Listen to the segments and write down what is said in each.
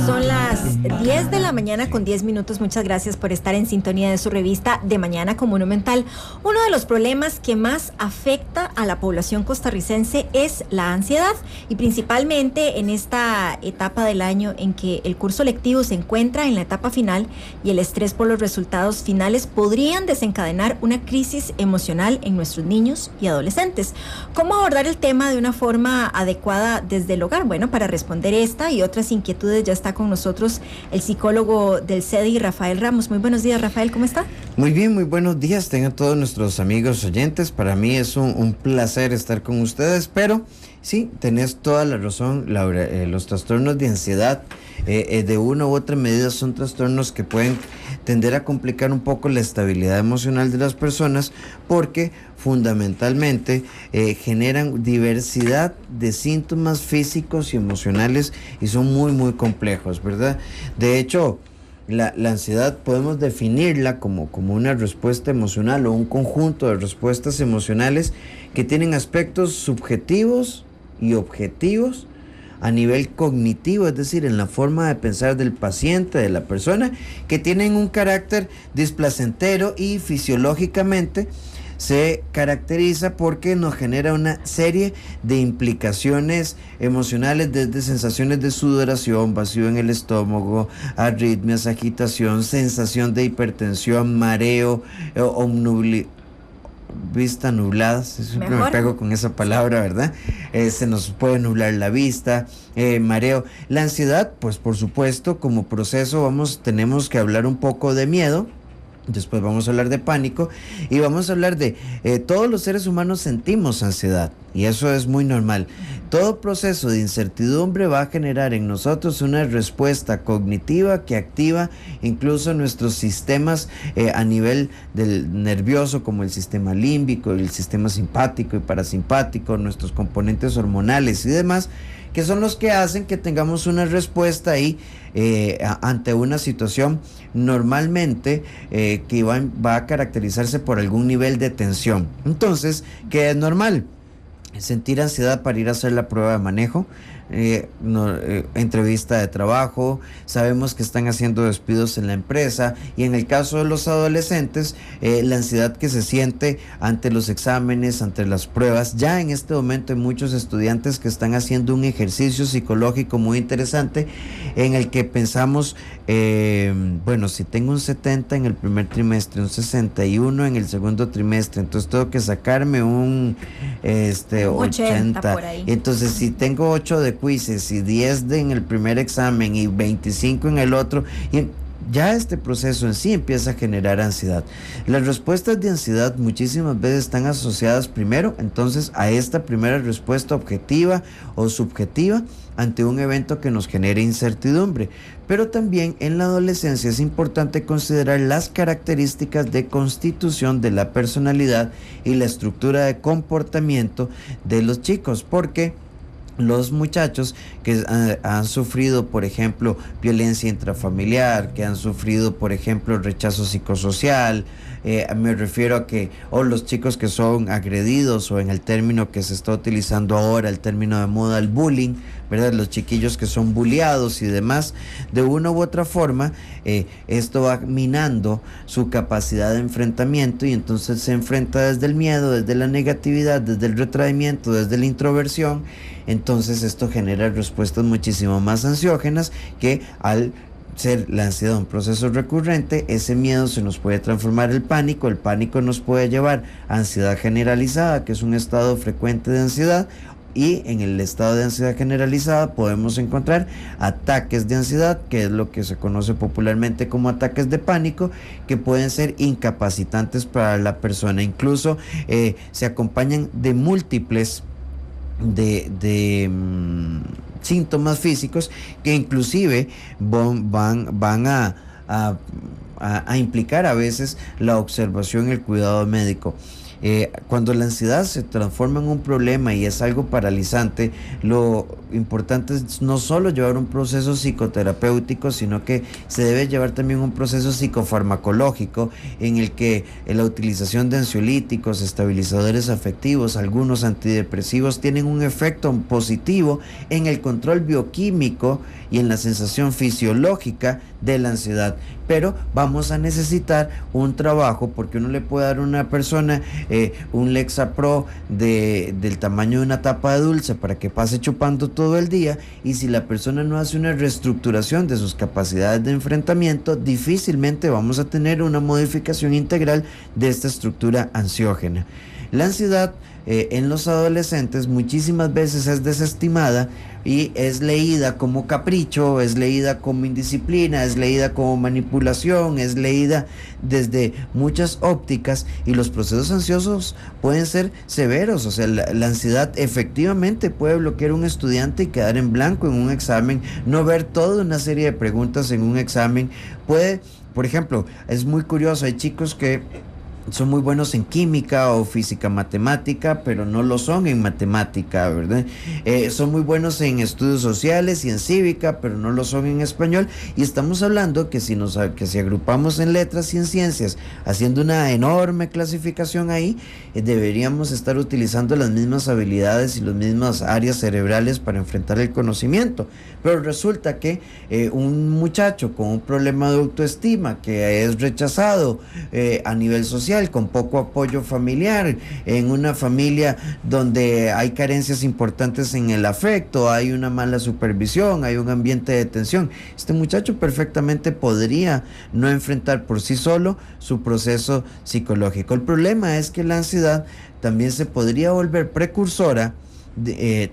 Son las 10 de la mañana con 10 minutos. Muchas gracias por estar en sintonía de su revista De Mañana con Monumental. Uno de los problemas que más afecta a la población costarricense es la ansiedad, y principalmente en esta etapa del año en que el curso lectivo se encuentra en la etapa final y el estrés por los resultados finales podrían desencadenar una crisis emocional en nuestros niños y adolescentes. ¿Cómo abordar el tema de una forma adecuada desde el hogar? Bueno, para responder esta y otras inquietudes ya está con nosotros el psicólogo del CEDI, Rafael Ramos. Muy buenos días, Rafael, ¿cómo está? Muy bien, muy buenos días. Tengan todos nuestros amigos oyentes. Para mí es un placer estar con ustedes, pero sí, tenés toda la razón, Laura. Los trastornos de ansiedad, de una u otra medida, son trastornos que pueden tender a complicar un poco la estabilidad emocional de las personas, porque fundamentalmente generan diversidad de síntomas físicos y emocionales y son muy, muy complejos, ¿verdad? De hecho, la ansiedad podemos definirla como una respuesta emocional o un conjunto de respuestas emocionales que tienen aspectos subjetivos y objetivos a nivel cognitivo, es decir, en la forma de pensar del paciente, de la persona, que tienen un carácter displacentero y fisiológicamente se caracteriza porque nos genera una serie de implicaciones emocionales, desde sensaciones de sudoración, vacío en el estómago, arritmias, agitación, sensación de hipertensión, mareo, vista nublada. Siempre me pego con esa palabra, ¿verdad? Se nos puede nublar la vista, mareo. La ansiedad, pues por supuesto, como proceso tenemos que hablar un poco de miedo. Después vamos a hablar de pánico y vamos a hablar de todos los seres humanos sentimos ansiedad, y eso es muy normal. Todo proceso de incertidumbre va a generar en nosotros una respuesta cognitiva que activa incluso nuestros sistemas a nivel del nervioso, como el sistema límbico, el sistema simpático y parasimpático, nuestros componentes hormonales y demás, que son los que hacen que tengamos una respuesta ahí ante una situación normalmente que va a caracterizarse por algún nivel de tensión. Entonces, ¿qué es normal? Sentir ansiedad para ir a hacer la prueba de manejo, entrevista de trabajo, sabemos que están haciendo despidos en la empresa, y en el caso de los adolescentes, la ansiedad que se siente ante los exámenes, ante las pruebas. Ya en este momento hay muchos estudiantes que están haciendo un ejercicio psicológico muy interesante en el que pensamos, bueno, si tengo un 70 en el primer trimestre, un 61 en el segundo trimestre, entonces tengo que sacarme un 80 por ahí. Entonces, si tengo 8 de quizzes y 10 en el primer examen y 25 en el otro, y ya este proceso en sí empieza a generar ansiedad. Las respuestas de ansiedad muchísimas veces están asociadas primero, entonces, a esta primera respuesta objetiva o subjetiva ante un evento que nos genere incertidumbre. Pero también en la adolescencia es importante considerar las características de constitución de la personalidad y la estructura de comportamiento de los chicos, porque los muchachos que han sufrido, por ejemplo, violencia intrafamiliar, que han sufrido, por ejemplo, rechazo psicosocial, me refiero a que, o los chicos que son agredidos, o en el término que se está utilizando ahora, el término de moda, el bullying, ¿verdad? Los chiquillos que son bulleados y demás, de una u otra forma, esto va minando su capacidad de enfrentamiento, y entonces se enfrenta desde el miedo, desde la negatividad, desde el retraimiento, desde la introversión. Entonces esto genera respuestas muchísimo más ansiógenas, que al ser la ansiedad un proceso recurrente, ese miedo se nos puede transformar en pánico. El pánico nos puede llevar a ansiedad generalizada, que es un estado frecuente de ansiedad, y en el estado de ansiedad generalizada podemos encontrar ataques de ansiedad, que es lo que se conoce popularmente como ataques de pánico, que pueden ser incapacitantes para la persona. Incluso se acompañan de múltiples síntomas físicos que inclusive van a implicar a veces la observación y el cuidado médico. Cuando la ansiedad se transforma en un problema y es algo paralizante, lo importante es no solo llevar un proceso psicoterapéutico, sino que se debe llevar también un proceso psicofarmacológico en el que la utilización de ansiolíticos, estabilizadores afectivos, algunos antidepresivos tienen un efecto positivo en el control bioquímico y en la sensación fisiológica de la ansiedad. Pero vamos a necesitar un trabajo, porque uno le puede dar a una persona un Lexapro del tamaño de una tapa de dulce para que pase chupando todo el día, y si la persona no hace una reestructuración de sus capacidades de enfrentamiento, difícilmente vamos a tener una modificación integral de esta estructura ansiógena. La ansiedad en los adolescentes muchísimas veces es desestimada y es leída como capricho, es leída como indisciplina, es leída como manipulación, es leída desde muchas ópticas, y los procesos ansiosos pueden ser severos. O sea, la ansiedad efectivamente puede bloquear a un estudiante y quedar en blanco en un examen, no ver toda una serie de preguntas en un examen. Puede, por ejemplo, es muy curioso, hay chicos que son muy buenos en química o física matemática, pero no lo son en matemática, ¿verdad? Son muy buenos en estudios sociales y en cívica, pero no lo son en español. Y estamos hablando que si agrupamos en letras y en ciencias, haciendo una enorme clasificación ahí, deberíamos estar utilizando las mismas habilidades y las mismas áreas cerebrales para enfrentar el conocimiento. Pero resulta que un muchacho con un problema de autoestima, que es rechazado a nivel social, con poco apoyo familiar, en una familia donde hay carencias importantes en el afecto, hay una mala supervisión, hay un ambiente de tensión, este muchacho perfectamente podría no enfrentar por sí solo su proceso psicológico. El problema es que la ansiedad también se podría volver precursora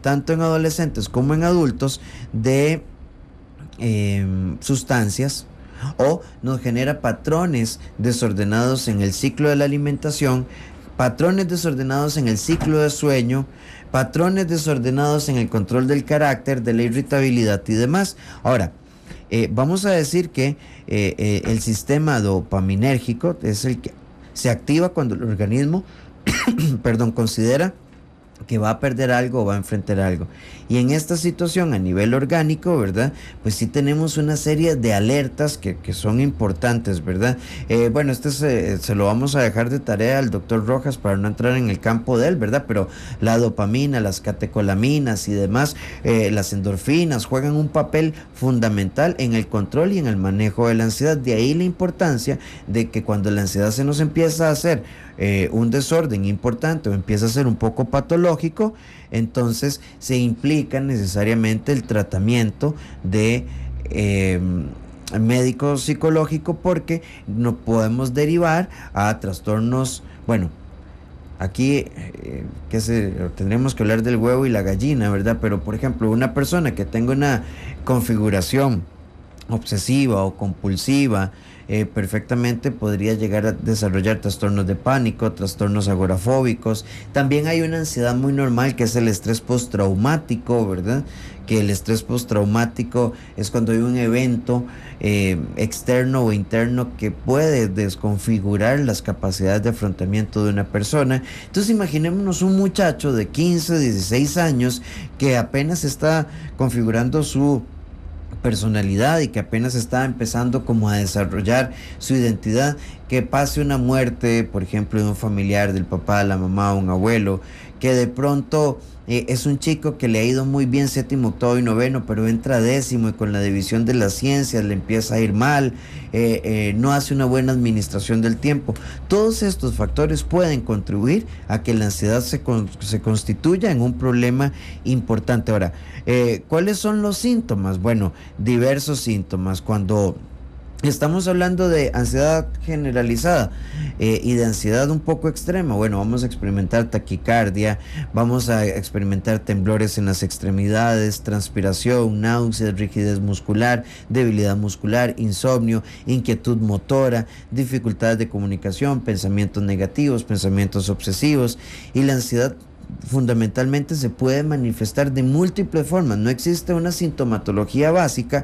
tanto en adolescentes como en adultos de sustancias, o nos genera patrones desordenados en el ciclo de la alimentación, patrones desordenados en el ciclo de sueño, patrones desordenados en el control del carácter, de la irritabilidad y demás. Ahora, vamos a decir que el sistema dopaminérgico es el que se activa cuando el organismo considera que va a perder algo o va a enfrentar algo. Y en esta situación a nivel orgánico, ¿verdad? Pues sí tenemos una serie de alertas que son importantes, ¿verdad? Bueno, se lo vamos a dejar de tarea al doctor Rojas para no entrar en el campo de él, ¿verdad? Pero la dopamina, las catecolaminas y demás, las endorfinas juegan un papel fundamental en el control y en el manejo de la ansiedad. De ahí la importancia de que cuando la ansiedad se nos empieza a hacer un desorden importante o empieza a ser un poco patológico, entonces se implica necesariamente el tratamiento de médico psicológico, porque no podemos derivar a trastornos, bueno, aquí tendremos que hablar del huevo y la gallina, ¿verdad? Pero por ejemplo, una persona que tenga una configuración obsesiva o compulsiva, perfectamente podría llegar a desarrollar trastornos de pánico, trastornos agorafóbicos. También hay una ansiedad muy normal que es el estrés postraumático, ¿verdad? Que el estrés postraumático es cuando hay un evento externo o interno que puede desconfigurar las capacidades de afrontamiento de una persona. Entonces imaginémonos un muchacho de 15, 16 años que apenas está configurando su personalidad y que apenas está empezando como a desarrollar su identidad, que pase una muerte, por ejemplo, de un familiar, del papá, de la mamá, un abuelo, que de pronto es un chico que le ha ido muy bien séptimo, octavo y noveno, pero entra décimo y con la división de las ciencias le empieza a ir mal, no hace una buena administración del tiempo. Todos estos factores pueden contribuir a que la ansiedad se constituya en un problema importante. Ahora, ¿cuáles son los síntomas? Bueno, diversos síntomas. Cuando estamos hablando de ansiedad generalizada y de ansiedad un poco extrema, bueno, vamos a experimentar taquicardia, vamos a experimentar temblores en las extremidades, transpiración, náuseas, rigidez muscular, debilidad muscular, insomnio, inquietud motora, dificultades de comunicación, pensamientos negativos, pensamientos obsesivos. Y la ansiedad fundamentalmente se puede manifestar de múltiples formas. No existe una sintomatología básica.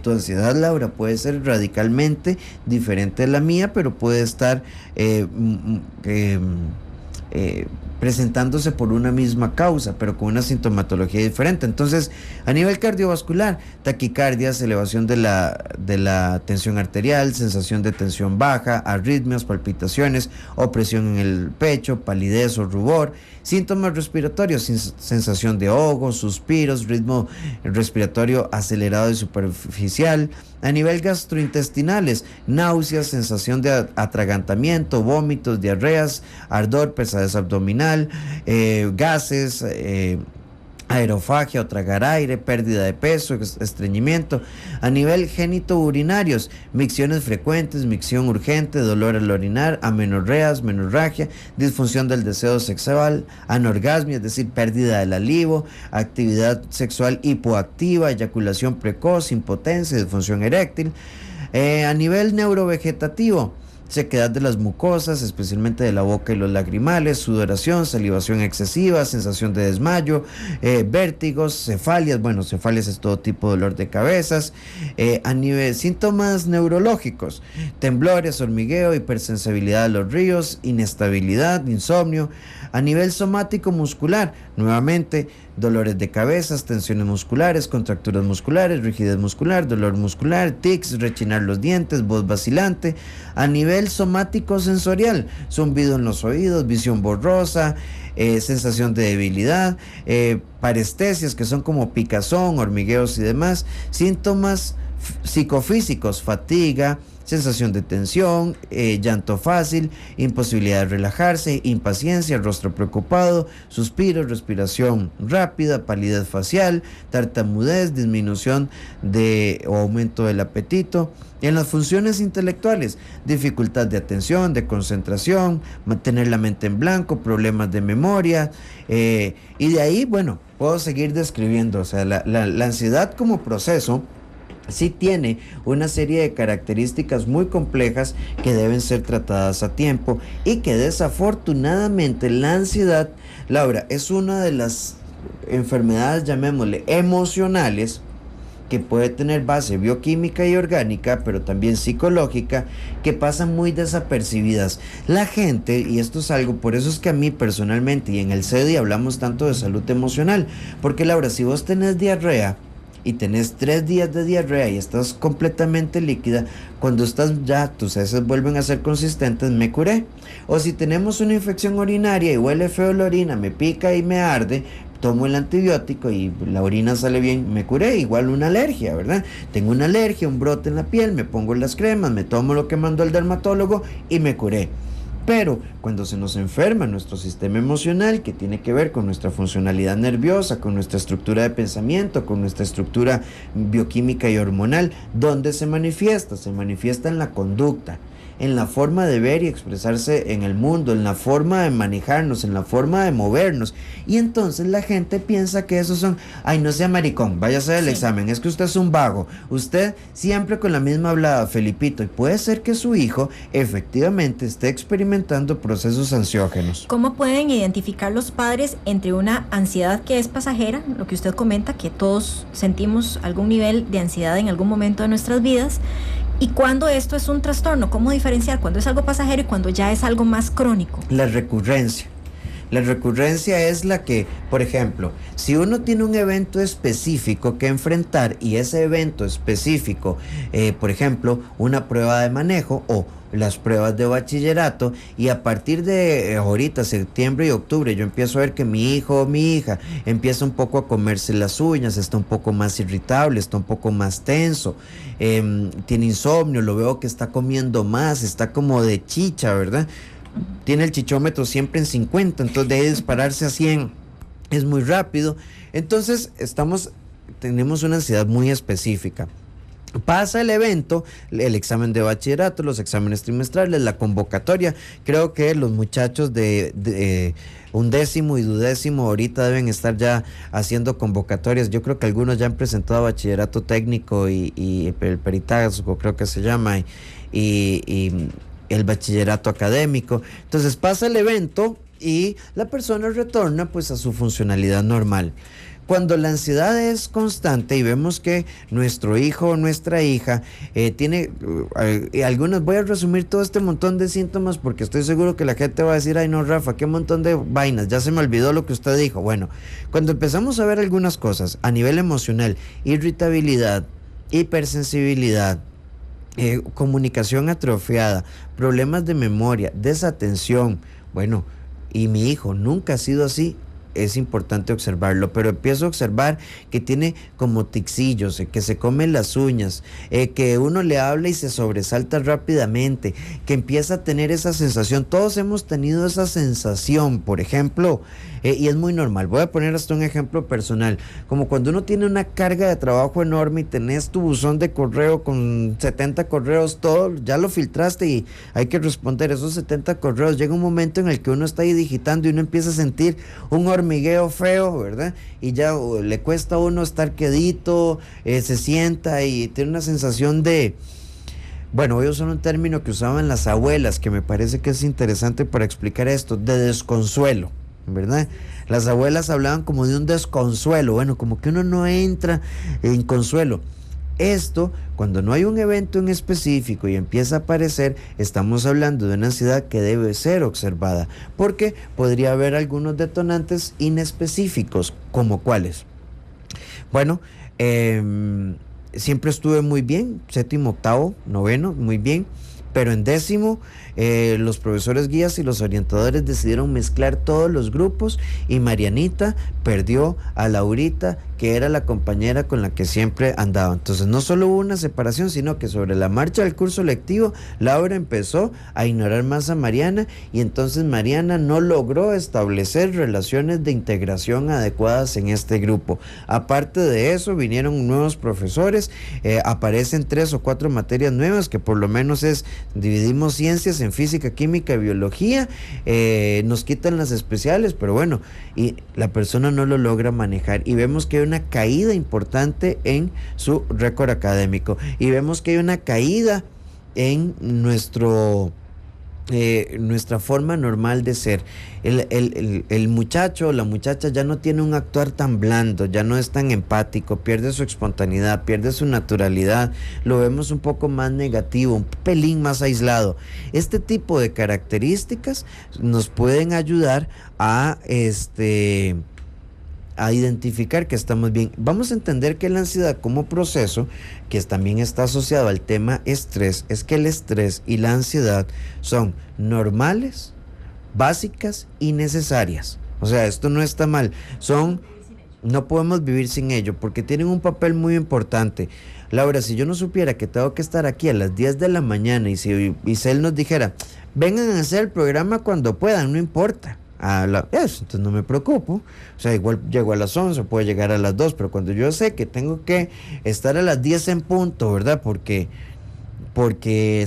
Tu ansiedad, Laura, puede ser radicalmente diferente de la mía, pero puede estar presentándose por una misma causa, pero con una sintomatología diferente. Entonces, a nivel cardiovascular, taquicardias, elevación de la tensión arterial, sensación de tensión baja, arritmias, palpitaciones, opresión en el pecho, palidez o rubor. Síntomas respiratorios, sensación de ahogo, suspiros, ritmo respiratorio acelerado y superficial. A nivel gastrointestinales, náuseas, sensación de atragantamiento, vómitos, diarreas, ardor, pesadez abdominal, gases, aerofagia o tragar aire, pérdida de peso, estreñimiento. A nivel genitourinarios, micciones frecuentes, micción urgente, dolor al orinar, amenorreas, menorragia, disfunción del deseo sexual, anorgasmia, es decir, pérdida del alivo, actividad sexual hipoactiva, eyaculación precoz, impotencia, disfunción eréctil. A nivel neurovegetativo, sequedad de las mucosas, especialmente de la boca y los lagrimales, sudoración, salivación excesiva, sensación de desmayo, vértigos, cefalias. Bueno, cefalias es todo tipo de dolor de cabezas. A nivel síntomas neurológicos, temblores, hormigueo, hipersensibilidad a los ríos, inestabilidad, insomnio. A nivel somático muscular, nuevamente, dolores de cabezas, tensiones musculares, contracturas musculares, rigidez muscular, dolor muscular, tics, rechinar los dientes, voz vacilante. A nivel somático sensorial, zumbido en los oídos, visión borrosa, sensación de debilidad, parestesias que son como picazón, hormigueos y demás. Síntomas psicofísicos, fatiga, sensación de tensión, llanto fácil, imposibilidad de relajarse, impaciencia, rostro preocupado, suspiros, respiración rápida, palidez facial, tartamudez, disminución o aumento del apetito. En las funciones intelectuales, dificultad de atención, de concentración, mantener la mente en blanco, problemas de memoria, y de ahí, bueno, puedo seguir describiendo. O sea, la ansiedad como proceso sí tiene una serie de características muy complejas que deben ser tratadas a tiempo, y que desafortunadamente la ansiedad, Laura, es una de las enfermedades, llamémosle, emocionales, que puede tener base bioquímica y orgánica, pero también psicológica, que pasan muy desapercibidas. La gente, y esto es algo, por eso es que a mí personalmente y en el CEDI hablamos tanto de salud emocional, porque Laura, si vos tenés diarrea y tenés 3 días de diarrea y estás completamente líquida, cuando estás ya, tus heces vuelven a ser consistentes, me curé. O si tenemos una infección urinaria y huele feo la orina, me pica y me arde, tomo el antibiótico y la orina sale bien, me curé. Igual una alergia, ¿verdad? Tengo una alergia, un brote en la piel, me pongo las cremas, me tomo lo que mandó el dermatólogo y me curé. Pero cuando se nos enferma nuestro sistema emocional, que tiene que ver con nuestra funcionalidad nerviosa, con nuestra estructura de pensamiento, con nuestra estructura bioquímica y hormonal, ¿dónde se manifiesta? Se manifiesta en la conducta, en la forma de ver y expresarse en el mundo, en la forma de manejarnos, en la forma de movernos. Y entonces la gente piensa que esos son, ay, no sea maricón, vaya a hacer el examen, es que usted es un vago, usted siempre con la misma hablada, Felipito. Y puede ser que su hijo efectivamente esté experimentando procesos ansiógenos. ¿Cómo pueden identificar los padres entre una ansiedad que es pasajera, lo que usted comenta, que todos sentimos algún nivel de ansiedad en algún momento de nuestras vidas, y cuando esto es un trastorno? ¿Cómo diferenciar cuando es algo pasajero y cuando ya es algo más crónico? La recurrencia. La recurrencia es la que, por ejemplo, si uno tiene un evento específico que enfrentar, y ese evento específico, por ejemplo, una prueba de manejo o las pruebas de bachillerato, y a partir de ahorita, septiembre y octubre, yo empiezo a ver que mi hijo o mi hija empieza un poco a comerse las uñas, está un poco más irritable, está un poco más tenso, tiene insomnio, lo veo que está comiendo más, está como de chicha, ¿verdad? Tiene el chichómetro siempre en 50, entonces debe dispararse a 100, es muy rápido. Entonces tenemos una ansiedad muy específica. Pasa el evento, el examen de bachillerato, los exámenes trimestrales, la convocatoria. Creo que los muchachos de undécimo y duodécimo ahorita deben estar ya haciendo convocatorias. Yo creo que algunos ya han presentado bachillerato técnico y el peritazgo, creo que se llama, y el bachillerato académico. Entonces pasa el evento y la persona retorna pues a su funcionalidad normal. Cuando la ansiedad es constante y vemos que nuestro hijo o nuestra hija tiene algunos, voy a resumir todo este montón de síntomas porque estoy seguro que la gente va a decir, ay no Rafa, qué montón de vainas, ya se me olvidó lo que usted dijo. Bueno, cuando empezamos a ver algunas cosas a nivel emocional, irritabilidad, hipersensibilidad, comunicación atrofiada, problemas de memoria, desatención, bueno, y mi hijo nunca ha sido así, es importante observarlo, pero empiezo a observar que tiene como ticsillos, que se comen las uñas, que uno le habla y se sobresalta rápidamente, que empieza a tener esa sensación. Todos hemos tenido esa sensación, por ejemplo, y es muy normal. Voy a poner hasta un ejemplo personal, como cuando uno tiene una carga de trabajo enorme y tenés tu buzón de correo con 70 correos, todo, ya lo filtraste y hay que responder esos 70 correos. Llega un momento en el que uno está ahí digitando y uno empieza a sentir un hormigueo feo, ¿verdad? Y ya le cuesta a uno estar quedito, se sienta y tiene una sensación de... Bueno, voy a usar un término que usaban las abuelas, que me parece que es interesante para explicar esto, de desconsuelo, ¿verdad? Las abuelas hablaban como de un desconsuelo, bueno, como que uno no entra en consuelo. Esto, cuando no hay un evento en específico y empieza a aparecer, estamos hablando de una ansiedad que debe ser observada, porque podría haber algunos detonantes inespecíficos, como cuáles. Bueno, siempre estuve muy bien, séptimo, octavo, noveno, muy bien, pero en décimo los profesores guías y los orientadores decidieron mezclar todos los grupos y Marianita perdió a Laurita, que era la compañera con la que siempre andaba. Entonces no solo hubo una separación, sino que sobre la marcha del curso lectivo, Laura empezó a ignorar más a Mariana y entonces Mariana no logró establecer relaciones de integración adecuadas en este grupo. Aparte de eso, vinieron nuevos profesores, aparecen 3 o 4 materias nuevas, que por lo menos dividimos ciencias en física, química y biología, nos quitan las especiales, pero bueno, y la persona no lo logra manejar y vemos que hay una caída importante en su récord académico y vemos que hay una caída en nuestra forma normal de ser. El muchacho o la muchacha ya no tiene un actuar tan blando, ya no es tan empático, pierde su espontaneidad, pierde su naturalidad, lo vemos un poco más negativo, un pelín más aislado. Este tipo de características nos pueden ayudar a identificar que estamos bien. Vamos a entender que la ansiedad como proceso, que también está asociado al tema estrés, es que el estrés y la ansiedad son normales, básicas y necesarias. O sea, esto no está mal, no podemos vivir sin ello porque tienen un papel muy importante. Laura, si yo no supiera que tengo que estar aquí a las 10 de la mañana y si Isel nos dijera, vengan a hacer el programa cuando puedan, no importa. Entonces no me preocupo, o sea, igual llego a las 11, puedo llegar a las 2, pero cuando yo sé que tengo que estar a las 10 en punto, ¿verdad? Porque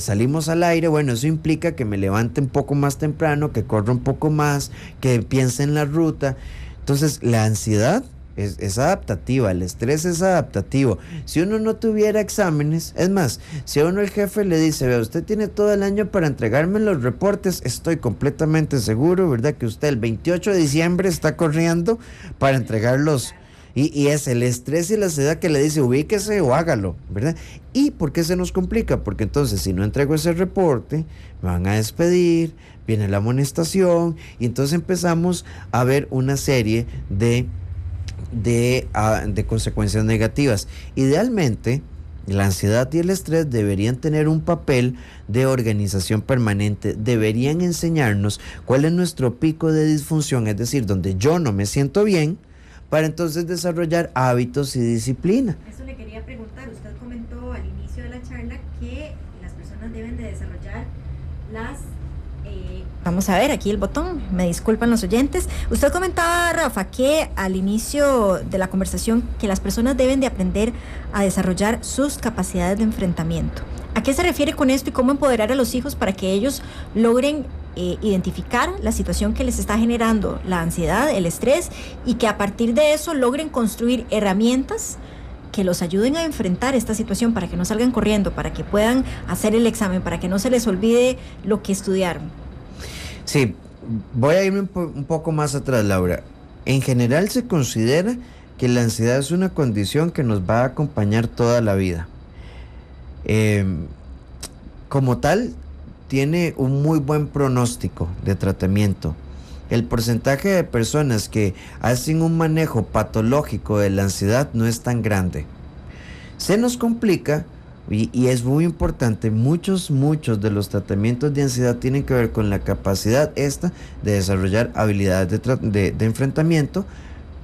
salimos al aire, bueno, eso implica que me levante un poco más temprano, que corra un poco más, que piense en la ruta. Entonces la ansiedad es adaptativa, el estrés es adaptativo. Si uno no tuviera exámenes, es más, si a uno el jefe le dice, vea, usted tiene todo el año para entregarme los reportes, estoy completamente seguro, ¿verdad? Que usted el 28 de diciembre está corriendo para entregarlos. Y es el estrés y la ansiedad que le dice, ubíquese o hágalo, ¿verdad? ¿Y por qué se nos complica? Porque entonces si no entrego ese reporte, me van a despedir, viene la amonestación, y entonces empezamos a ver una serie de consecuencias negativas. Idealmente, la ansiedad y el estrés deberían tener un papel de organización permanente, deberían enseñarnos cuál es nuestro pico de disfunción, es decir, donde yo no me siento bien, para entonces desarrollar hábitos y disciplina. Eso le quería preguntar, usted comentó al inicio de la charla que las personas deben de desarrollar las... Vamos a ver, aquí el botón, me disculpan los oyentes. Usted comentaba, Rafa, que al inicio de la conversación que las personas deben de aprender a desarrollar sus capacidades de enfrentamiento. ¿A qué se refiere con esto y cómo empoderar a los hijos para que ellos logren identificar la situación que les está generando la ansiedad, el estrés, y que a partir de eso logren construir herramientas que los ayuden a enfrentar esta situación para que no salgan corriendo, para que puedan hacer el examen, para que no se les olvide lo que estudiaron? Sí, voy a irme un poco más atrás, Laura. En general se considera que la ansiedad es una condición que nos va a acompañar toda la vida. Como tal, tiene un muy buen pronóstico de tratamiento. El porcentaje de personas que hacen un manejo patológico de la ansiedad no es tan grande. Se nos complica, y es muy importante, muchos de los tratamientos de ansiedad tienen que ver con la capacidad esta de desarrollar habilidades de enfrentamiento,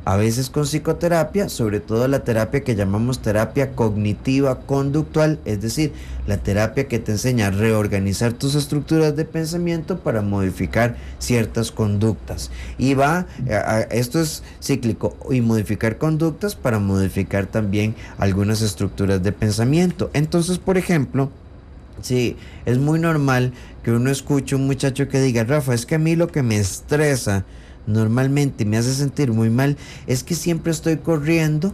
a veces con psicoterapia, sobre todo la terapia que llamamos terapia cognitiva conductual, es decir, la terapia que te enseña a reorganizar tus estructuras de pensamiento para modificar ciertas conductas. Y esto es cíclico, y modificar conductas para modificar también algunas estructuras de pensamiento. Entonces, por ejemplo, sí, es muy normal que uno escuche un muchacho que diga: Rafa, es que a mí lo que me estresa normalmente me hace sentir muy mal es que siempre estoy corriendo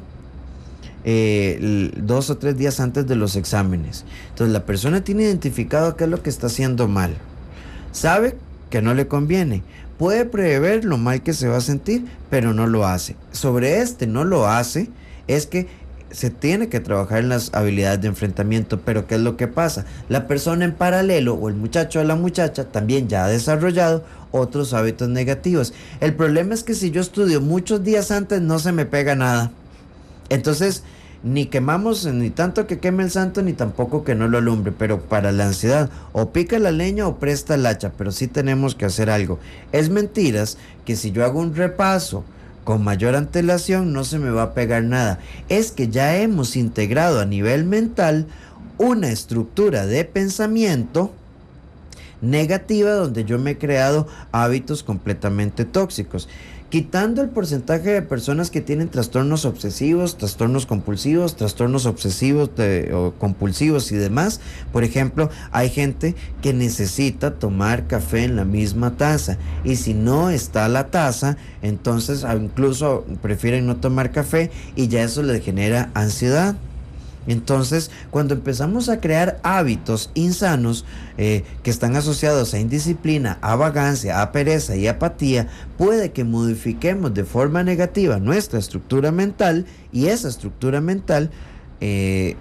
2 o 3 días antes de los exámenes. Entonces la persona tiene identificado qué es lo que está haciendo mal, sabe que no le conviene, puede prever lo mal que se va a sentir, pero no lo hace. Sobre no lo hace es que se tiene que trabajar en las habilidades de enfrentamiento. Pero ¿qué es lo que pasa? La persona en paralelo, o el muchacho o la muchacha, también ya ha desarrollado otros hábitos negativos. El problema es que si yo estudio muchos días antes, no se me pega nada. Entonces, ni quemamos, ni tanto que queme el santo, ni tampoco que no lo alumbre. Pero para la ansiedad, o pica la leña o presta el hacha, pero sí tenemos que hacer algo. Es mentiras que si yo hago un repaso con mayor antelación no se me va a pegar nada. Es que ya hemos integrado a nivel mental una estructura de pensamiento negativa donde yo me he creado hábitos completamente tóxicos. Quitando el porcentaje de personas que tienen trastornos obsesivos, trastornos compulsivos, trastornos obsesivos o compulsivos y demás. Por ejemplo, hay gente que necesita tomar café en la misma taza, y si no está la taza, entonces incluso prefieren no tomar café, y ya eso les genera ansiedad. Entonces, cuando empezamos a crear hábitos insanos que están asociados a indisciplina, a vagancia, a pereza y apatía, puede que modifiquemos de forma negativa nuestra estructura mental, y esa estructura mental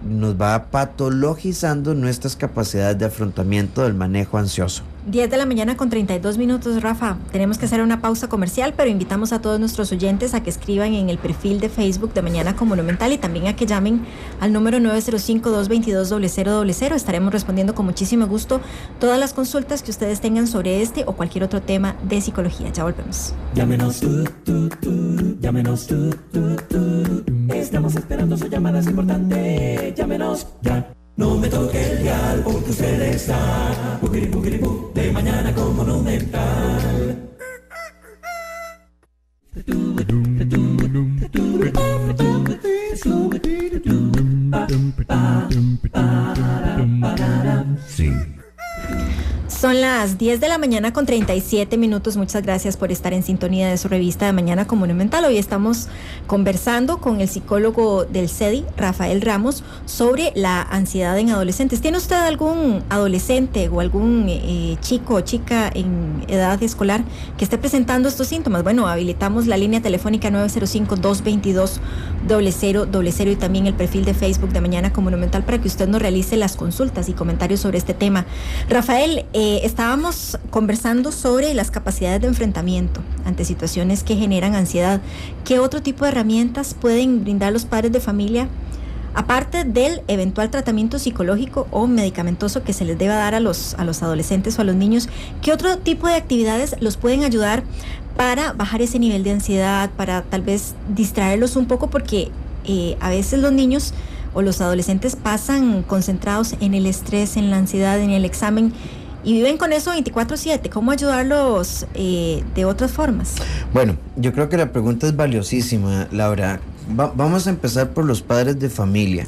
nos va patologizando nuestras capacidades de afrontamiento del manejo ansioso. 10 de la mañana con 32 minutos, Rafa. Tenemos que hacer una pausa comercial, pero invitamos a todos nuestros oyentes a que escriban en el perfil de Facebook de Mañana con Monumental, y también a que llamen al número 905-222-0000. Estaremos respondiendo con muchísimo gusto todas las consultas que ustedes tengan sobre este o cualquier otro tema de psicología. Ya volvemos. Llámenos llámenos Estamos esperando su llamada, es importante. Llámenos ya. No me toque el dial porque usted está de Mañana con Monumental. Sí. Son las 10 de la mañana con 37 minutos. Muchas gracias por estar en sintonía de su revista de Mañana con Monumental. Hoy estamos conversando con el psicólogo del CEDI, Rafael Ramos, sobre la ansiedad en adolescentes. ¿Tiene usted algún adolescente o algún chico o chica en edad escolar que esté presentando estos síntomas? Bueno, habilitamos la línea telefónica 905-222-0000 y también el perfil de Facebook de Mañana con Monumental para que usted nos realice las consultas y comentarios sobre este tema. Rafael, estábamos conversando sobre las capacidades de enfrentamiento ante situaciones que generan ansiedad. ¿Qué otro tipo de herramientas pueden brindar los padres de familia, aparte del eventual tratamiento psicológico o medicamentoso que se les deba dar a los adolescentes o a los niños? ¿Qué otro tipo de actividades los pueden ayudar para bajar ese nivel de ansiedad, para tal vez distraerlos un poco? Porque a veces los niños o los adolescentes pasan concentrados en el estrés, en la ansiedad, en el examen, y viven con eso 24/7. ¿Cómo ayudarlos de otras formas? Bueno, yo creo que la pregunta es valiosísima, Laura. Vamos a empezar por los padres de familia.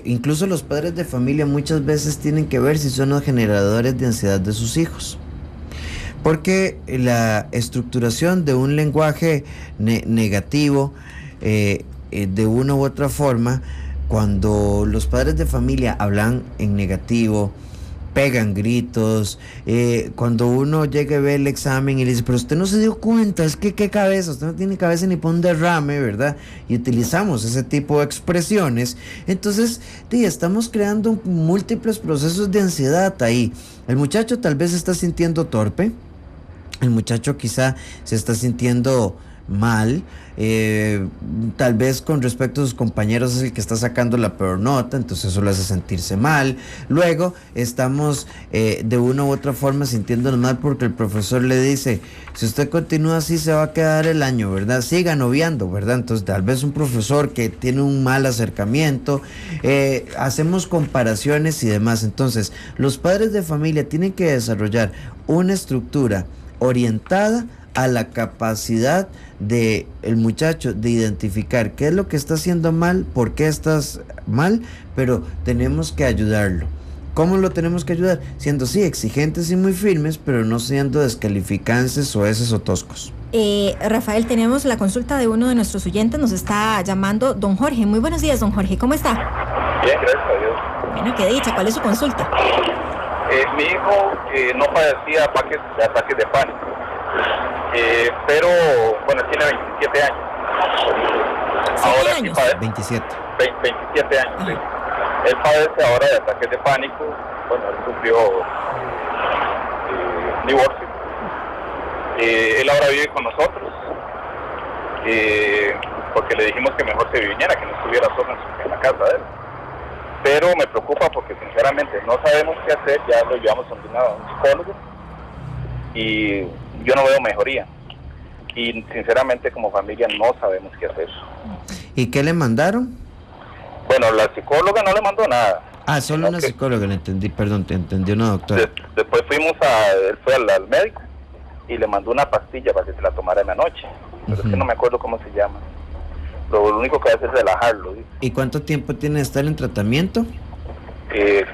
Incluso los padres de familia muchas veces tienen que ver si son los generadores de ansiedad de sus hijos. Porque la estructuración de un lenguaje negativo, de una u otra forma, cuando los padres de familia hablan en negativo, pegan gritos, cuando uno llega a ver el examen y le dice, pero usted no se dio cuenta, es que qué cabeza, usted no tiene cabeza ni para un derrame, ¿verdad? Y utilizamos ese tipo de expresiones, entonces estamos creando múltiples procesos de ansiedad ahí. El muchacho tal vez se está sintiendo torpe, el muchacho quizá se está sintiendo mal, tal vez con respecto a sus compañeros es el que está sacando la peor nota, entonces eso lo hace sentirse mal. Luego estamos de una u otra forma sintiéndonos mal porque el profesor le dice, si usted continúa así se va a quedar el año, ¿verdad? Siga noviando, ¿verdad? Entonces tal vez un profesor que tiene un mal acercamiento, hacemos comparaciones y demás. Entonces los padres de familia tienen que desarrollar una estructura orientada a la capacidad de el muchacho de identificar qué es lo que está haciendo mal, por qué estás mal, pero tenemos que ayudarlo. ¿Cómo lo tenemos que ayudar? Siendo sí exigentes y muy firmes, pero no siendo descalificantes, soeces o toscos. Rafael, tenemos la consulta de uno de nuestros oyentes, nos está llamando don Jorge. Muy buenos días, don Jorge, ¿cómo está? Bien, gracias a Dios. Bueno, qué dicha, ¿cuál es su consulta? Mi hijo no padecía ataques de pánico. Pero bueno, tiene 27 años. Ahora años? Sí padece, 27. 27 años, sí. Él padece ahora de ataques de pánico. Bueno, él sufrió divorcio. Él ahora vive con nosotros porque le dijimos que mejor se viniera, que no estuviera solo en la casa de él. Pero me preocupa porque sinceramente no sabemos qué hacer. Ya lo llevamos a un psicólogo y yo no veo mejoría. Y sinceramente como familia no sabemos qué hacer. ¿Y qué le mandaron? Bueno, la psicóloga no le mandó nada. Ah, solo una psicóloga, le entendí, perdón, te entendí una doctora. Después él fue al médico y le mandó una pastilla para que se la tomara en la noche. Pero es que no me acuerdo cómo se llama. Lo único que hace es relajarlo. ¿Sí? ¿Y cuánto tiempo tiene de estar en tratamiento?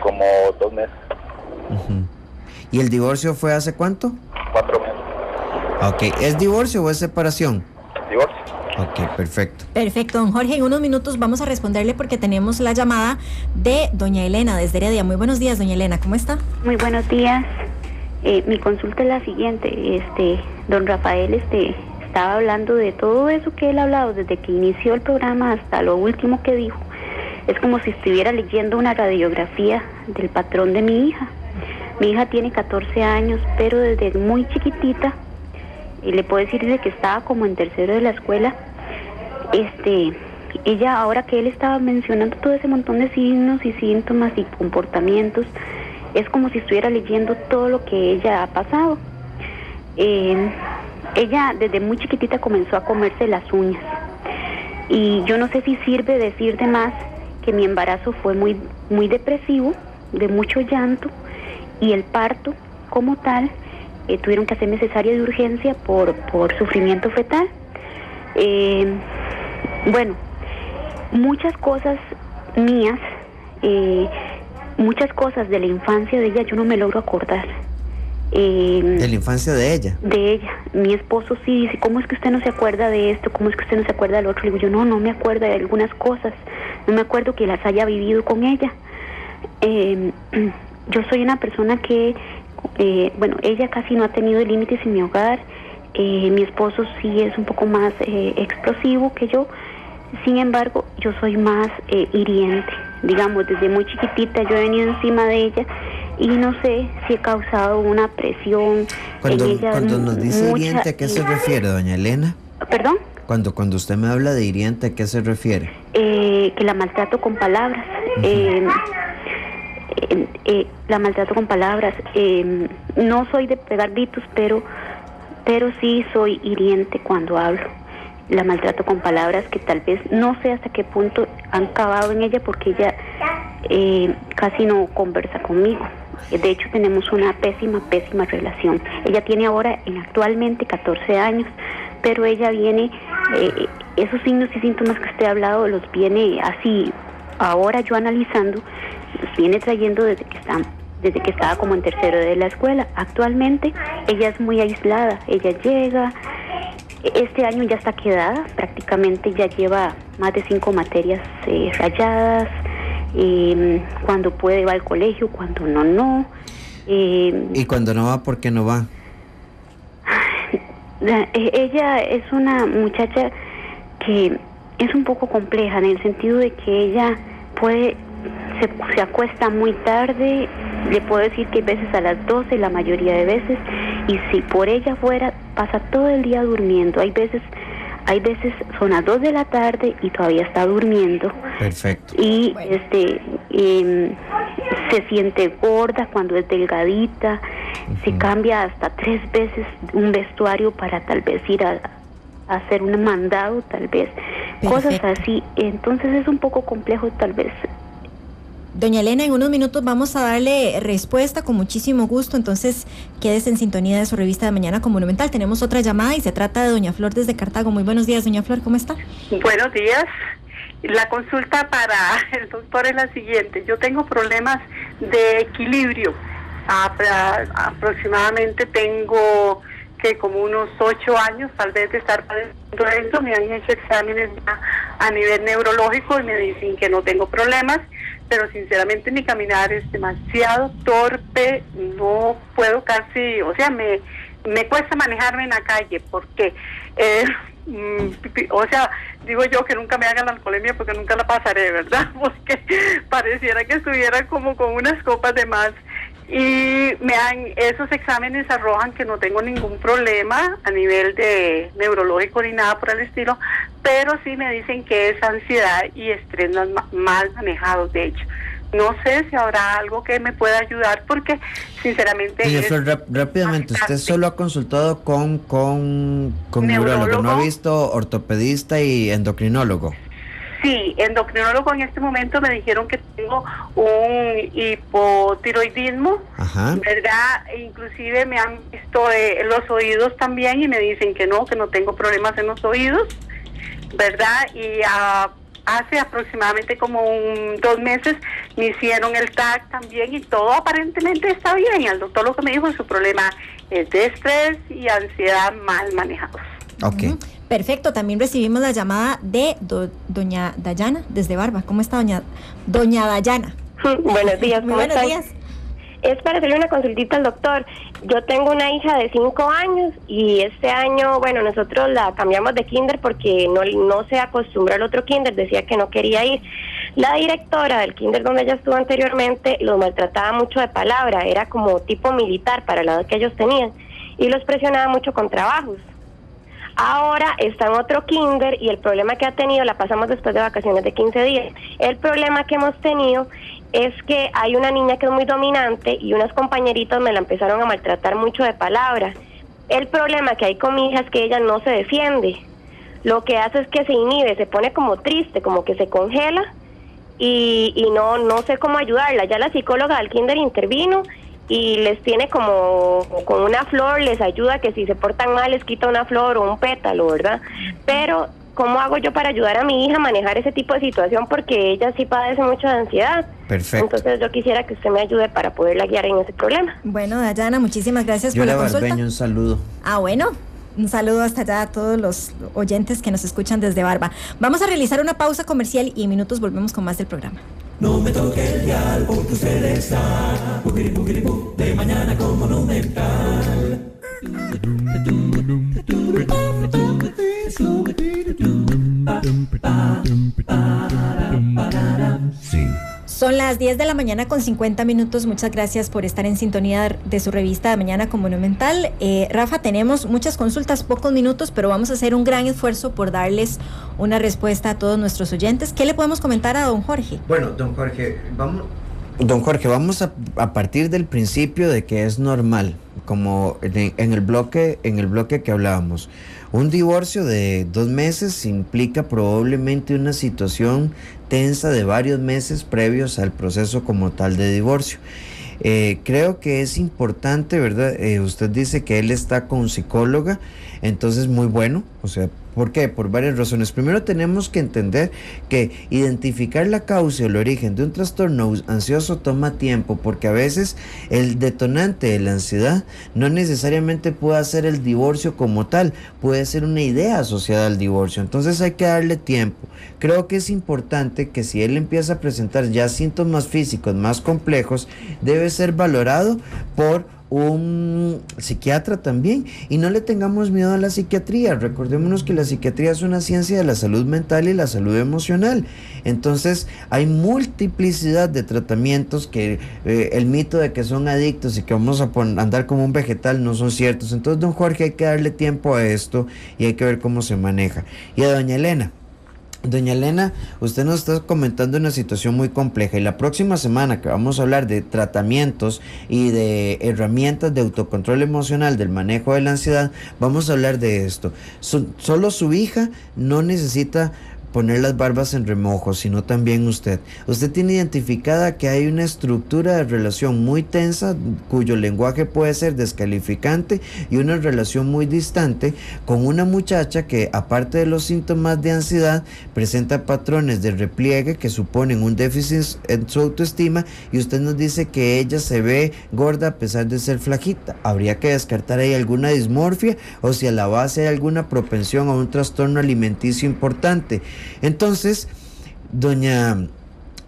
Como 2 meses. ¿Y el divorcio fue hace cuánto? 4 meses. Ok, ¿es divorcio o es separación? Divorcio. Ok, perfecto. Perfecto, don Jorge, en unos minutos vamos a responderle porque tenemos la llamada de doña Elena desde Heredia. Muy buenos días, doña Elena, ¿cómo está? Muy buenos días. Mi consulta es la siguiente. Don Rafael estaba hablando de todo eso que él ha hablado desde que inició el programa hasta lo último que dijo. Es como si estuviera leyendo una radiografía del patrón de mi hija. Mi hija tiene 14 años, pero desde muy chiquitita, le puedo decir desde que estaba como en tercero de la escuela, ella, ahora que él estaba mencionando todo ese montón de signos y síntomas y comportamientos, es como si estuviera leyendo todo lo que ella ha pasado. Ella desde muy chiquitita comenzó a comerse las uñas. Y yo no sé si sirve decir de más que mi embarazo fue muy, muy depresivo, de mucho llanto, y el parto como tal, tuvieron que hacerme cesárea de urgencia por sufrimiento fetal. Bueno, muchas cosas mías, muchas cosas de la infancia de ella yo no me logro acordar. ¿De la infancia de ella? De ella. Mi esposo sí dice, ¿cómo es que usted no se acuerda de esto? ¿Cómo es que usted no se acuerda del otro? Le digo yo, no me acuerdo de algunas cosas. No me acuerdo que las haya vivido con ella. Yo soy una persona que, bueno, ella casi no ha tenido límites en mi hogar. Mi esposo sí es un poco más explosivo que yo. Sin embargo, yo soy más hiriente. Digamos, desde muy chiquitita yo he venido encima de ella y no sé si he causado una presión cuando, en ella. Cuando nos dice hiriente, ¿a qué se refiere, doña Elena? ¿Perdón? Cuando usted me habla de hiriente, ¿a qué se refiere? Que la maltrato con palabras. La maltrato con palabras. No soy de pegar gritos, pero sí soy hiriente cuando hablo. La maltrato con palabras que tal vez no sé hasta qué punto han cavado en ella, porque ella casi no conversa conmigo. De hecho, tenemos una pésima relación. Ella tiene ahora, actualmente, 14 años, pero ella viene, esos signos y síntomas que usted ha hablado, los viene así, ahora yo analizando, los viene trayendo desde que estaba como en tercero de la escuela. Actualmente, ella es muy aislada, ella llega, este año ya está quedada, prácticamente ya lleva más de 5 materias rayadas. Cuando puede va al colegio, cuando no. ¿Y cuando no va, por qué no va? Ella es una muchacha que es un poco compleja en el sentido de que ella se acuesta muy tarde, le puedo decir que hay veces a las 12 la mayoría de veces, y si por ella fuera, pasa todo el día durmiendo. Hay veces son las 2 de la tarde y todavía está durmiendo. Perfecto. Y se siente gorda cuando es delgadita, se cambia hasta 3 veces un vestuario para tal vez ir a hacer un mandado, tal vez. Perfecto. Cosas así. Entonces es un poco complejo tal vez. Doña Elena, en unos minutos vamos a darle respuesta con muchísimo gusto, entonces quédese en sintonía de su revista de Mañana con Monumental. Tenemos otra llamada y se trata de doña Flor desde Cartago. Muy buenos días, doña Flor, ¿cómo está? Buenos días. La consulta para el doctor es la siguiente. Yo tengo problemas de equilibrio. Aproximadamente tengo que como unos 8 años tal vez de estar padeciendo esto. Me han hecho exámenes a nivel neurológico y me dicen que no tengo problemas, pero sinceramente mi caminar es demasiado torpe, no puedo casi, o sea, me cuesta manejarme en la calle porque o sea, digo yo que nunca me hagan la alcoholemia porque nunca la pasaré, ¿verdad? Porque pareciera que estuviera como con unas copas de más. Y esos exámenes arrojan que no tengo ningún problema a nivel de neurológico ni nada por el estilo, pero sí me dicen que es ansiedad y estrés mal manejados, de hecho. No sé si habrá algo que me pueda ayudar porque sinceramente... Doña Flor, rápidamente, usted solo ha consultado con neurólogo, ¿no ha visto ortopedista y endocrinólogo? Sí, endocrinólogo en este momento me dijeron que tengo un hipotiroidismo, ¿verdad? Inclusive me han visto los oídos también y me dicen que no tengo problemas en los oídos, ¿verdad? Y hace aproximadamente como 2 meses me hicieron el TAC también y todo aparentemente está bien. El doctor lo que me dijo, su problema es de estrés y ansiedad mal manejados. Ok. Perfecto, también recibimos la llamada de doña Dayana desde Barba. ¿Cómo está doña Dayana? Buenos días, ¿cómo Muy buenos están? días. Es para hacerle una consultita al doctor. Yo tengo una hija de 5 años y este año, bueno, nosotros la cambiamos de kinder porque no se acostumbró al otro kinder, decía que no quería ir. La directora del kinder donde ella estuvo anteriormente los maltrataba mucho de palabra, era como tipo militar para la edad que ellos tenían y los presionaba mucho con trabajos. Ahora está en otro kinder y el problema que ha tenido, la pasamos después de vacaciones de 15 días, el problema que hemos tenido es que hay una niña que es muy dominante y unas compañeritas me la empezaron a maltratar mucho de palabras. El problema que hay con mi hija es que ella no se defiende, lo que hace es que se inhibe, se pone como triste, como que se congela y no sé cómo ayudarla. Ya la psicóloga del kinder intervino y les tiene como con una flor, les ayuda que si se portan mal les quita una flor o un pétalo, ¿verdad? Pero ¿cómo hago yo para ayudar a mi hija a manejar ese tipo de situación? Porque ella sí padece mucho de ansiedad. Perfecto. Entonces yo quisiera que usted me ayude para poderla guiar en ese problema. Bueno, Dayana, muchísimas gracias por la consulta. Barbeño, un saludo. Bueno, un saludo hasta allá a todos los oyentes que nos escuchan desde Barba. Vamos a realizar una pausa comercial y en minutos volvemos con más del programa. No me toque el dial porque usted está Bugiri, de Mañana con Monumental. Sí. Son las 10 de la mañana con 50 minutos. Muchas gracias por estar en sintonía de su revista de Mañana con Monumental. Rafa, tenemos muchas consultas, pocos minutos, pero vamos a hacer un gran esfuerzo por darles una respuesta a todos nuestros oyentes. ¿Qué le podemos comentar a don Jorge? Bueno, don Jorge, vamos a partir del principio de que es normal, como en el bloque que hablábamos. Un divorcio de 2 meses implica probablemente una situación tensa de varios meses previos al proceso como tal de divorcio. Creo que es importante, ¿verdad? Usted dice que él está con psicóloga, entonces muy bueno, o sea, ¿Por qué? Por varias razones. Primero, tenemos que entender que identificar la causa o el origen de un trastorno ansioso toma tiempo, porque a veces el detonante de la ansiedad no necesariamente puede ser el divorcio como tal, puede ser una idea asociada al divorcio. Entonces hay que darle tiempo. Creo que es importante que si él empieza a presentar ya síntomas físicos más complejos, debe ser valorado por un psiquiatra también, y no le tengamos miedo a la psiquiatría. Recordémonos que la psiquiatría es una ciencia de la salud mental y la salud emocional. Entonces hay multiplicidad de tratamientos que el mito de que son adictos y que vamos a andar como un vegetal no son ciertos. Entonces, don Jorge, hay que darle tiempo a esto y hay que ver cómo se maneja. Y a doña Elena, usted nos está comentando una situación muy compleja, y la próxima semana que vamos a hablar de tratamientos y de herramientas de autocontrol emocional del manejo de la ansiedad, vamos a hablar de esto. Solo su hija no necesita poner las barbas en remojo, sino también usted. Usted tiene identificada que hay una estructura de relación muy tensa, cuyo lenguaje puede ser descalificante, y una relación muy distante con una muchacha que, aparte de los síntomas de ansiedad, presenta patrones de repliegue que suponen un déficit en su autoestima, y usted nos dice que ella se ve gorda a pesar de ser flaquita. Habría que descartar ahí alguna dismorfia, o si a la base hay alguna propensión a un trastorno alimenticio importante. Entonces, doña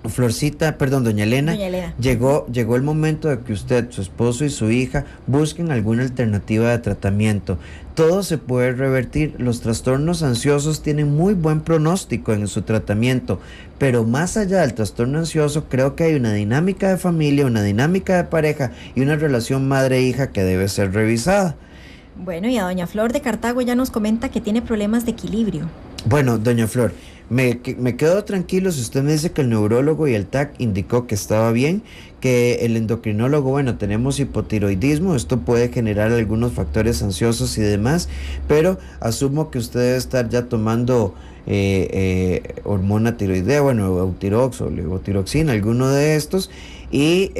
Elena, llegó el momento de que usted, su esposo y su hija busquen alguna alternativa de tratamiento. Todo se puede revertir. Los trastornos ansiosos tienen muy buen pronóstico en su tratamiento, pero más allá del trastorno ansioso, creo que hay una dinámica de familia, una dinámica de pareja y una relación madre-hija que debe ser revisada. Bueno, y a doña Flor de Cartago ya nos comenta que tiene problemas de equilibrio. Bueno, doña Flor, me quedo tranquilo si usted me dice que el neurólogo y el TAC indicó que estaba bien, que el endocrinólogo, bueno, tenemos hipotiroidismo, esto puede generar algunos factores ansiosos y demás, pero asumo que usted debe estar ya tomando hormona tiroidea, bueno, Eutirox o levotiroxina, alguno de estos. Y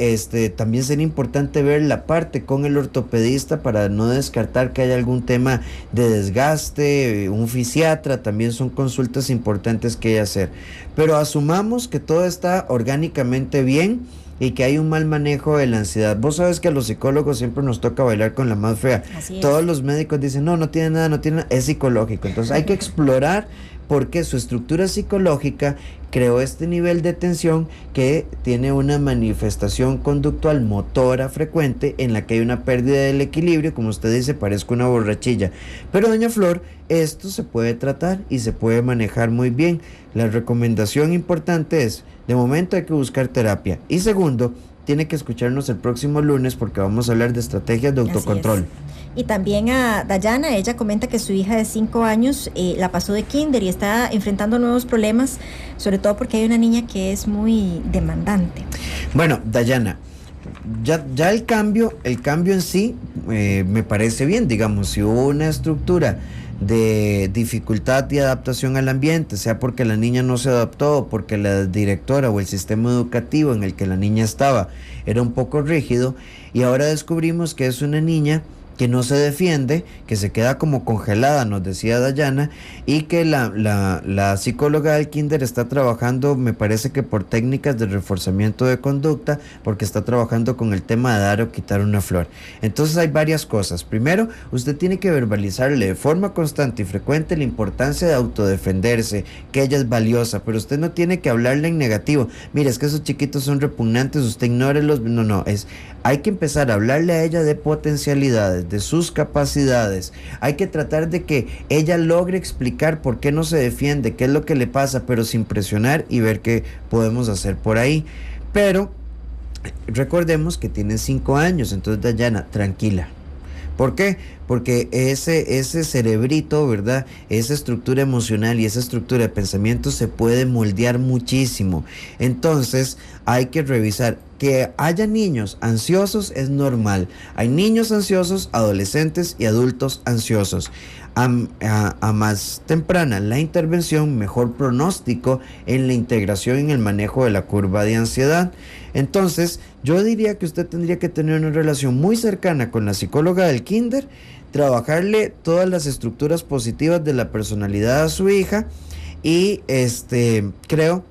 también sería importante ver la parte con el ortopedista para no descartar que haya algún tema de desgaste. Un fisiatra también son consultas importantes que hay que hacer. Pero asumamos que todo está orgánicamente bien y que hay un mal manejo de la ansiedad. Vos sabes que a los psicólogos siempre nos toca bailar con la más fea. Todos los médicos dicen, no tiene nada, es psicológico. Entonces hay que explorar porque su estructura psicológica creó este nivel de tensión que tiene una manifestación conductual motora frecuente en la que hay una pérdida del equilibrio, como usted dice, parezca una borrachilla. Pero doña Flor, esto se puede tratar y se puede manejar muy bien. La recomendación importante es, de momento hay que buscar terapia, y segundo, tiene que escucharnos el próximo lunes porque vamos a hablar de estrategias de autocontrol. Y también a Dayana, ella comenta que su hija de 5 años la pasó de kinder y está enfrentando nuevos problemas, sobre todo porque hay una niña que es muy demandante. Bueno, Dayana, ya el cambio en sí me parece bien. Digamos, si hubo una estructura de dificultad de adaptación al ambiente, sea porque la niña no se adaptó, porque la directora o el sistema educativo en el que la niña estaba era un poco rígido, y ahora descubrimos que es una niña que no se defiende, que se queda como congelada, nos decía Dayana, y que la psicóloga del kinder está trabajando, me parece que por técnicas de reforzamiento de conducta, porque está trabajando con el tema de dar o quitar una flor. Entonces hay varias cosas. Primero, usted tiene que verbalizarle de forma constante y frecuente la importancia de autodefenderse, que ella es valiosa, pero usted no tiene que hablarle en negativo. Mire, es que esos chiquitos son repugnantes, usted ignórelos. Hay que empezar a hablarle a ella de potencialidades, de sus capacidades. Hay que tratar de que ella logre explicar por qué no se defiende, qué es lo que le pasa, pero sin presionar, y ver qué podemos hacer por ahí. Pero recordemos que tiene 5 años, entonces Dayana, tranquila. ¿Por qué? Porque ese cerebrito, ¿verdad? Esa estructura emocional y esa estructura de pensamiento se puede moldear muchísimo. Entonces hay que revisar. Que haya niños ansiosos es normal. Hay niños ansiosos, adolescentes y adultos ansiosos. A más temprana la intervención, mejor pronóstico en la integración en el manejo de la curva de ansiedad. Entonces, yo diría que usted tendría que tener una relación muy cercana con la psicóloga del kinder, trabajarle todas las estructuras positivas de la personalidad a su hija y creo,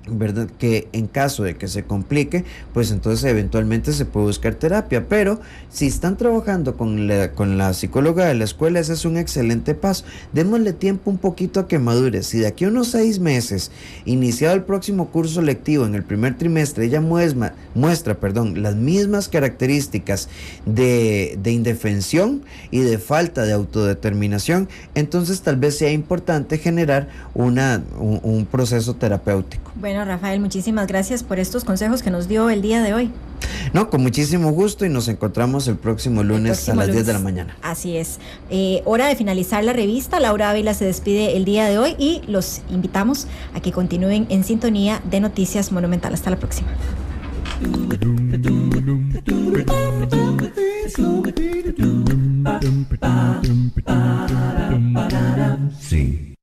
¿verdad?, que en caso de que se complique, pues entonces eventualmente se puede buscar terapia. Pero si están trabajando con la psicóloga de la escuela, ese es un excelente paso. Démosle tiempo un poquito a que madure. Si de aquí a unos 6 meses, iniciado el próximo curso lectivo en el primer trimestre, ella muestra las mismas características de indefensión y de falta de autodeterminación, entonces tal vez sea importante generar un proceso terapéutico. Bueno, Rafael, muchísimas gracias por estos consejos que nos dio el día de hoy. No, con muchísimo gusto, y nos encontramos el próximo lunes a las 10 de la mañana. Así es. Hora de finalizar la revista. Laura Ávila se despide el día de hoy y los invitamos a que continúen en sintonía de Noticias Monumental. Hasta la próxima. Sí.